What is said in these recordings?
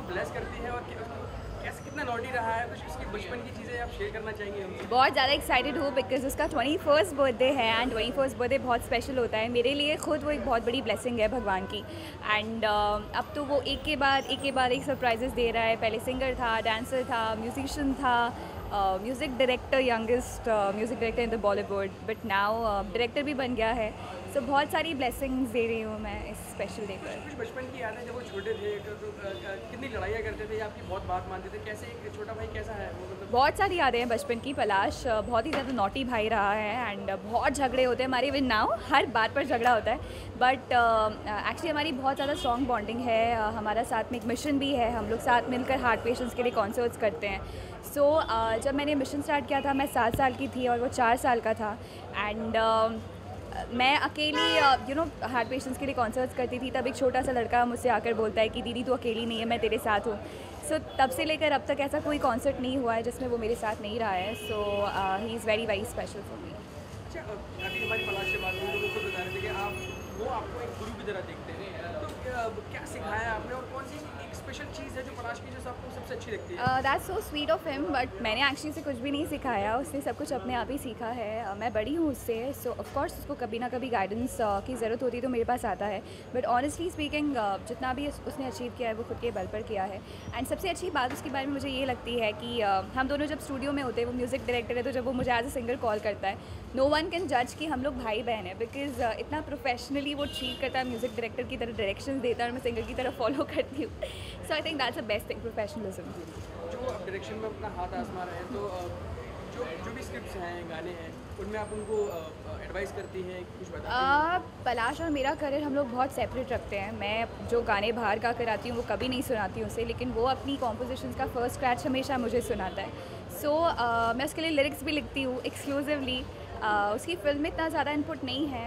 Bless करती है और कैसे कितना नॉटी रहा है, कुछ उसकी बचपन की चीज़ें आप शेयर करना चाहेंगे हमसे? बहुत ज़्यादा एक्साइटेड हूँ बिकॉज उसका 21st बर्थडे है एंड 21st बर्थडे बहुत स्पेशल होता है मेरे लिए खुद। वो एक बहुत बड़ी ब्लेसिंग है भगवान की। एंड अब तो वो एक के बाद एक सरप्राइजेस दे रहा है। पहले सिंगर था, डांसर था, म्यूजिशियन था, music director, youngest music director in the Bollywood, but now director भी बन गया है। सो बहुत सारी ब्लेसिंग्स दे रही हूँ मैं इस स्पेशल डे पर। कुछ बचपन की यादें, जब वो छोटे थे कितनी लड़ाइयाँ करते थे, आपकी बहुत बात मानते थे, कैसे एक छोटा भाई कैसा है वो, मतलब? बहुत सारी यादें हैं बचपन की। पलाश बहुत ही ज़्यादा नॉटी भाई रहा है एंड बहुत झगड़े होते हैं हमारे। इवन नाउ हर बात पर झगड़ा होता है, बट एक्चुअली हमारी बहुत ज़्यादा स्ट्रॉन्ग बॉन्डिंग है। हमारा साथ में एक मिशन भी है, हम लोग साथ मिलकर हार्ट पेशेंट्स के लिए कॉन्सर्ट्स करते हैं। सो जब मैंने मिशन स्टार्ट किया था मैं 7 साल की थी और वो 4 साल का था। एंड मैं अकेली हार्ट पेशेंट्स के लिए कॉन्सर्ट्स करती थी। तब एक छोटा सा लड़का मुझसे आकर बोलता है कि दीदी तू अकेली नहीं है, मैं तेरे साथ हूँ। सो तब से लेकर अब तक ऐसा कोई कॉन्सर्ट नहीं हुआ है जिसमें वो मेरे साथ नहीं रहा है। So he is very very special for me. अच्छा, अभी हमारी पलाश से बात हुई तो वो खुद बता रहे थे कि वो आपको एक गुरु की तरह देखते हैं, तो क्या सिखाया आपने और कौन सी एक स्पेशल चीज़ है जो पलाश की जो आपको सबसे अच्छी लगती है? That's so sweet of him, but मैंने एक्चुअली से कुछ भी नहीं सिखाया। उसने सब कुछ अपने आप ही सीखा है। मैं बड़ी हूँ उससे, सो ऑफ कोर्स उसको कभी ना कभी गाइडेंस की ज़रूरत होती है तो मेरे पास आता है। बट ऑनेस्टली स्पीकिंग जितना भी उसने अचीव किया है वो खुद के बल पर किया है। एंड सबसे अच्छी बात उसके बारे में मुझे ये लगती है कि हम दोनों जब स्टूडियो में होते हैं, वो म्यूज़िक डायरेक्टर है, तो जब वो मुझे एज अ सिंगर कॉल करता है, नो वन कैन जज कि हम लोग भाई बहन हैं, बिकॉज इतना प्रोफेशनली वो ट्रीट करता है, म्यूज़िक डायरेक्टर की तरह डायरेक्शन देता है और मैं सिंगर की तरह फॉलो करती हूँ। So I think that's the best thing, professionalism. जो आप डायरेक्शन में अपना हाथ आजमा रहे हैं, तो जो भी स्क्रिप्ट्स हैं, गाने हैं, उनमें आप उनको एडवाइस करती हैं, कुछ बताती हैं? पलाश और मेरा करियर हम लोग बहुत सेपरेट रखते हैं। मैं जो गाने बाहर का कराती हूँ वो कभी नहीं सुनाती हूँ उसे, लेकिन वो अपनी कॉम्पोजिशंस का फर्स्ट स्क्रैच हमेशा मुझे सुनाता है। सो मैं उसके लिए लिरिक्स भी लिखती हूँ एक्सक्लूसिवली। उसकी फिल्म में इतना ज़्यादा इनपुट नहीं है,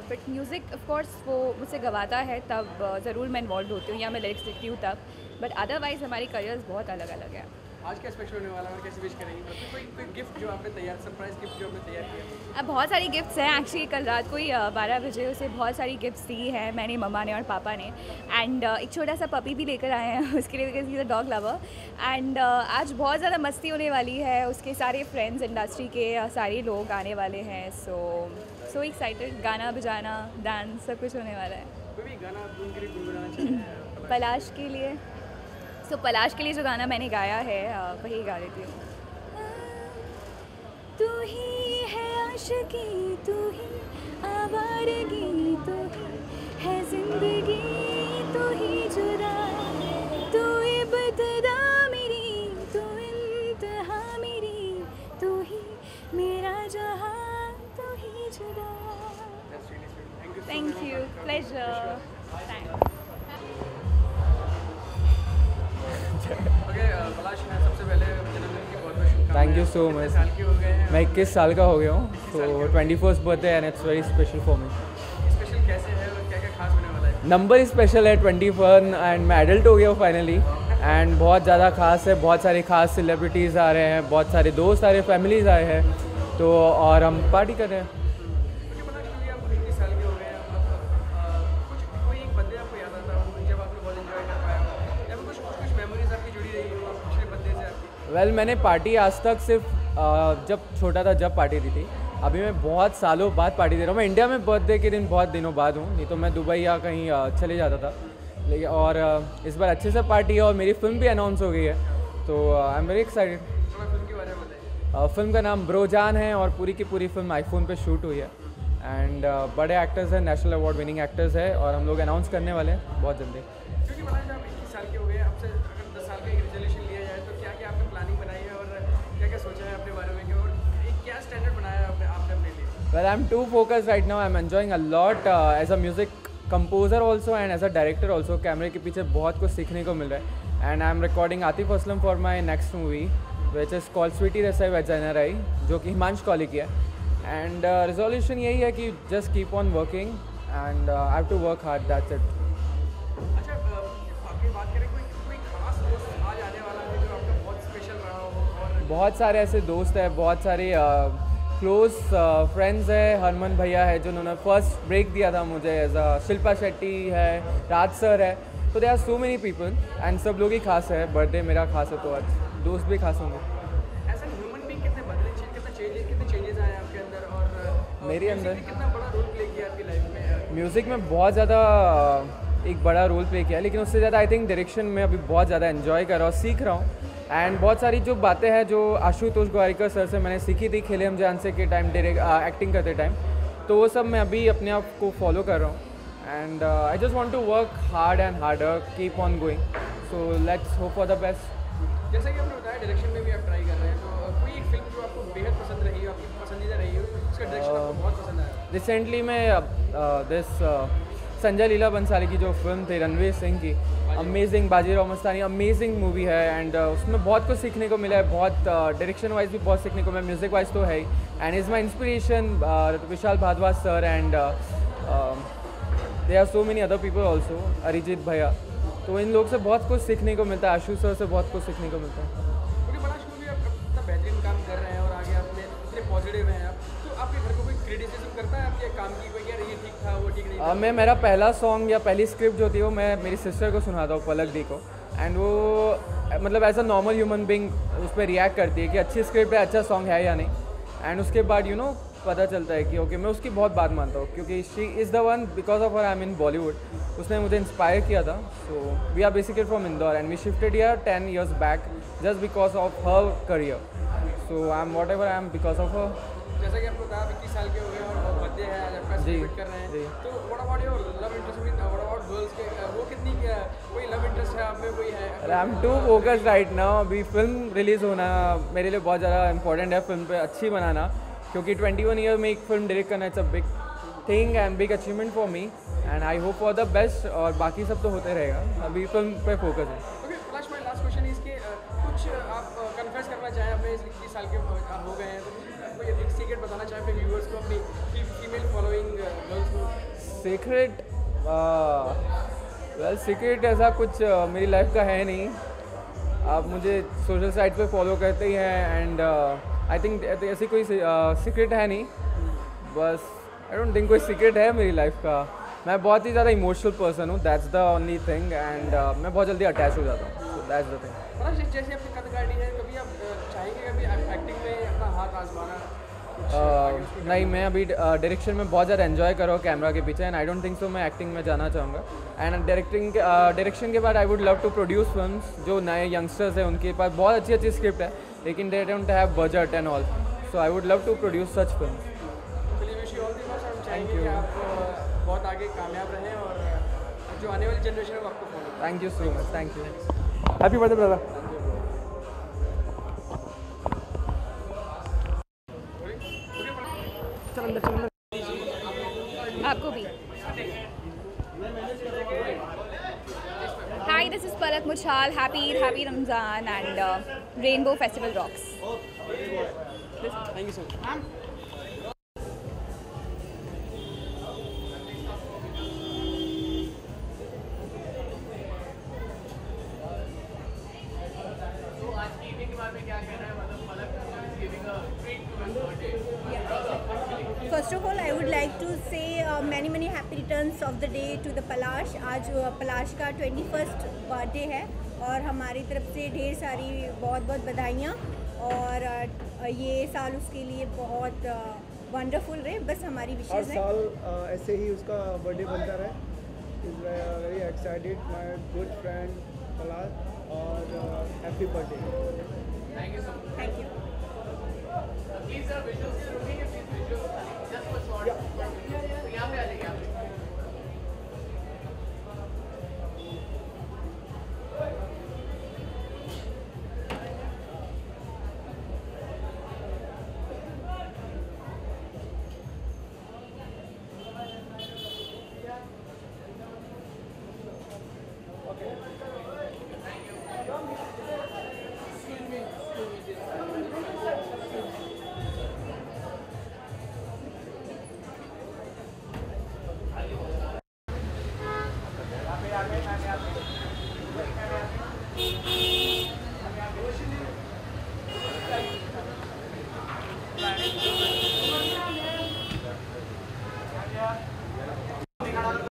बट म्यूज़िक ऑफ कोर्स वो मुझसे गवाता है तब ज़रूर मैं इन्वॉल्व होती हूँ या मैं लिरिक्स लिखती हूँ तब। बट अदरवाइज़ हमारी करियर्स बहुत अलग अलग है। आज क्या स्पेशल होने वाला है और कैसे विश करेंगी? मतलब कोई गिफ्ट जो आपने तैयार, सरप्राइज गिफ्ट जो आपने तैयार किया? अब बहुत सारी गिफ्ट्स हैं। एक्चुअली कल रात को ही 12 बजे उसे बहुत सारी गिफ्ट्स दी हैं मैंने, मम्मा ने और पापा ने। एंड एक छोटा सा पपी भी लेकर आए हैं उसके लिए, because he is a dog lover. And आज बहुत ज़्यादा मस्ती होने वाली है। उसके सारे फ्रेंड्स, इंडस्ट्री के सारे लोग आने वाले हैं। So excited. गाना बजाना, डांस, सब कुछ होने वाला है। कोई भी गाना आप उनके लिए गुनगुनाना चाहते हैं? पलाश के लिए, सो पलाश के लिए जो गाना मैंने गाया है वही गा लेती हूँ। तू ही है आशिकी, तू ही आवारगी, तू ही है जिंदगी, तू ही जुदा, तू इब्तिदा मेरी, तू इंतहा मेरी, तू ही मेरा जहां, तू ही जुदा। Thank you, pleasure, thanks. Okay, Palash, सबसे पहले जन्मदिन की बहुत बहुत शुभकामनाएं। थैंक यू सो कितने मच। साल के हो गए हैं? मैं 21 साल का हो गया हूँ, तो 21st birthday and it's very special for me. Special कैसे है और क्या क्या खास होने वाला है? नंबर स्पेशल है 21 एंड मैं एडल्ट हो गया हूँ फाइनली। एंड बहुत ज़्यादा खास है, बहुत सारे खास सेलिब्रिटीज़ आ रहे हैं, बहुत सारे दोस्त आ रहे हैं, फैमिलीज़ आए हैं, तो और हम पार्टी कर रहे हैं। मुझे पता क्योंकि आप 21 साल के हो गए हैं, कुछ कोई एक बर्थडे आपको याद आता हो जब आपने बहुत एंजॉय कर पाया हो, या फिर कुछ मेमोरीज आपकी जुड़ी रही हो पिछले बर्थडे से आपकी? वेल मैंने पार्टी आज तक सिर्फ जब छोटा था जब पार्टी दी थी। अभी मैं बहुत सालों बाद पार्टी दे रहा हूँ। मैं इंडिया में बर्थडे के दिन बहुत दिनों बाद हूँ, नहीं तो मैं दुबई या कहीं चले जाता था। लेकिन और इस बार अच्छे से पार्टी है और मेरी फिल्म भी अनाउंस हो गई है, तो आई एम वेरी एक्साइटेड। थोड़ा फिल्म के बारे में बताइए। फिल्म का नाम ब्रोजान है और पूरी की पूरी फिल्म आईफोन पे शूट हुई है। एंड बड़े एक्टर्स हैं, नेशनल अवार्ड विनिंग एक्टर्स है, और हम लोग अनाउंस करने वाले हैं बहुत जल्दी। क्योंकि पता है आप 21 साल के हो गए, आपसे अगर 10 साल का एक रेजोल्यूशन लिया जाए तो क्या क्या आपने प्लानिंग बनाई है और क्या क्या सोचा है अपने बारे में, कि और एक क्या स्टैंडर्ड बनाया है आपने अपने लिए? Well I am too focus right now. I am enjoying a lot as a music composer also and as a director also. कैमरे के पीछे बहुत कुछ सीखने को मिल रहा है। And I am recording Atif Aslam for my next movie which is called स्वीटी रसाई वैजाइना राई, जो कि हिमांश कॉली की है। एंड रेजोल्यूशन यही है कि just keep on working and I have to work hard, that's it. अच्छा, आपकी बात करें कोई खास दोस्त आज आने वाला है जो आपका बहुत स्पेशल रहा हो? और बहुत सारे ऐसे दोस्त हैं, बहुत सारे क्लोज फ्रेंड्स हैं। हरमन भैया है जिन्होंने फर्स्ट ब्रेक दिया था मुझे एज अ, शिल्पा शेट्टी है, राज सर है, तो they are so many people एंड सब लोग ही खास है, बर्थडे मेरा खास है तो आज दोस्त भी खास होंगे। एज एन ह्यूमन बीइंग कितने बदले, कितने चेंजेस आए आपके अंदर, और मेरे अंदर कितना बड़ा रोल प्ले किया आपकी लाइफ में? म्यूज़िक में बहुत ज़्यादा एक बड़ा रोल प्ले किया, लेकिन उससे ज़्यादा आई थिंक डायरेक्शन में अभी बहुत ज़्यादा एंजॉय कर रहा हूँ, सीख रहा हूँ। एंड बहुत सारी जो बातें हैं जो आशुतोष गोवारिकर सर से मैंने सीखी थी खेले हम जान से के टाइम एक्टिंग करते टाइम, तो वो सब मैं अभी अपने आप को फॉलो कर रहा हूँ। And I just want to work hard and harder, keep on going, so let's hope for the best. जैसा कि आपने बताया डायरेक्शन में भी आप ट्राई कर रहे हैं, तो कोई एक फिल्म जो आपको बेहद पसंद रही हो, आपकी पसंदीदा रही हो, उसका डायरेक्शन आपको बहुत पसंद आया? रिसेंटली में दिस संजय लीला बंसाली की जो फिल्म थी रणवीर सिंह की, amazing, Bajirao Mastani, amazing movie है। एंड उसमें बहुत कुछ सीखने को मिला है, बहुत डायरेक्शन वाइज भी बहुत सीखने को मिला, म्यूज़िक वाइज तो है ही। And is my inspiration Vishal Bhardwaj sir and they are so many other people also, Arijit भैया, तो इन लोग से बहुत कुछ सीखने को मिलता है, आशु सर से बहुत कुछ सीखने को मिलता है। क्योंकि बड़ा शुरू भी आप इतना बेहतरीन काम कर रहे हैं और आगे आपने इतने पॉजिटिव हैं आप, तो आपके घर को कोई क्रिटिसिज्म करता है आपके काम की, कोई यार ये ठीक था वो ठीक नहीं था? मैं मेरा पहला सॉन्ग या पहली स्क्रिप्ट जो थी वो मैं मेरी सिस्टर को सुनाता हूँ, पलक दी को, एंड वो मतलब as a normal human being उस पर रिएक्ट करती है कि अच्छी स्क्रिप्ट है, अच्छा सॉन्ग है या नहीं। एंड उसके बाद यू नो पता चलता है कि ओके मैं उसकी बहुत बात मानता हूँ, क्योंकि she is the one because of her I am in Bollywood, उसने मुझे इंस्पायर किया था। So we are basically from Indore and we shifted here 10 years back just because of her career, so I am whatever I am because of her. जैसा कि आपको बताया 21 साल के हो गए और बर्थडे है आज आपका, सेलिब्रेट कर रहे हैं, तो what about your love interest, what about girls के, वो कितनी कोई लव इंटरेस्ट है आप में, कोई है? I am too focused right now, अभी फिल्म रिलीज़ होना मेरे लिए बहुत ज़्यादा इंपॉर्टेंट है, फिल्म पे अच्छी बनाना, क्योंकि 21 ईयर में एक फिल्म डायरेक्ट करना it's a big thing and big achievement for me, and I hope for the best, और बाकी सब तो होते रहेगा, अभी फिल्म पे फोकस है। Okay flash, my last question is कि कुछ आप कन्फेस करना चाहें, अपने 21 साल के हो गए हैं, तो कोई एक सीक्रेट बताना चाहें अपने व्यूअर्स को, अपनी फीमेल फॉलोइंग गर्ल्स को? सीक्रेट वेल सीक्रेट ऐसा कुछ मेरी लाइफ का है नहीं, आप मुझे सोशल साइट पे फॉलो करते ही हैं, एंड आई थिंक ऐसी कोई सीक्रेट है नहीं, बस आई डोंट थिंक कोई सीक्रेट है मेरी लाइफ का। मैं बहुत ही ज़्यादा इमोशनल पर्सन हूँ, that's the only thing, and मैं बहुत जल्दी अटैच हो जाता हूँ, सो दैट्स द थिंग। मतलब जैसे आपकी कदकाठी है, कभी आप चाहेंगे कभी एक्टिंग में अपना हाथ आजमाना? नहीं, मैं अभी डायरेक्शन में बहुत ज़्यादा एंजॉय कर रहा हूँ कैमरा के पीछे, and I don't think so मैं एक्टिंग में जाना चाहूँगा। एंड डायरेक्शन के बाद I would love to produce films, जो नए यंगस्टर्स हैं उनके पास बहुत अच्छी अच्छी स्क्रिप्ट है, लेकिन they don't have budget and all, so I would love to produce such films. चलिए wish you all the best, हम चाहेंगे कि आप बहुत आगे कामयाब रहें और जो आने वाली जनरेशन है वो आपको follow. Thank you so much, thank you. Happy birthday brother. चल अंदर, चल अंदर। आपको भी। Hi, this is Palak Muchal. Happy Ramzan and Rainbow Festival rocks. Thank you so much. First of all, I would like to say many happy returns of the day to the पलाश। आज पलाश का 21st birthday है और हमारी तरफ से ढेर सारी बहुत बधाइयाँ, और ये साल उसके लिए बहुत वंडरफुल रहे, बस हमारी हर विशेष है। साल ऐसे ही उसका बर्थडे बनता रहे। Is very excited my good friend Palash, और हैप्पी बर्थडे। Thank you.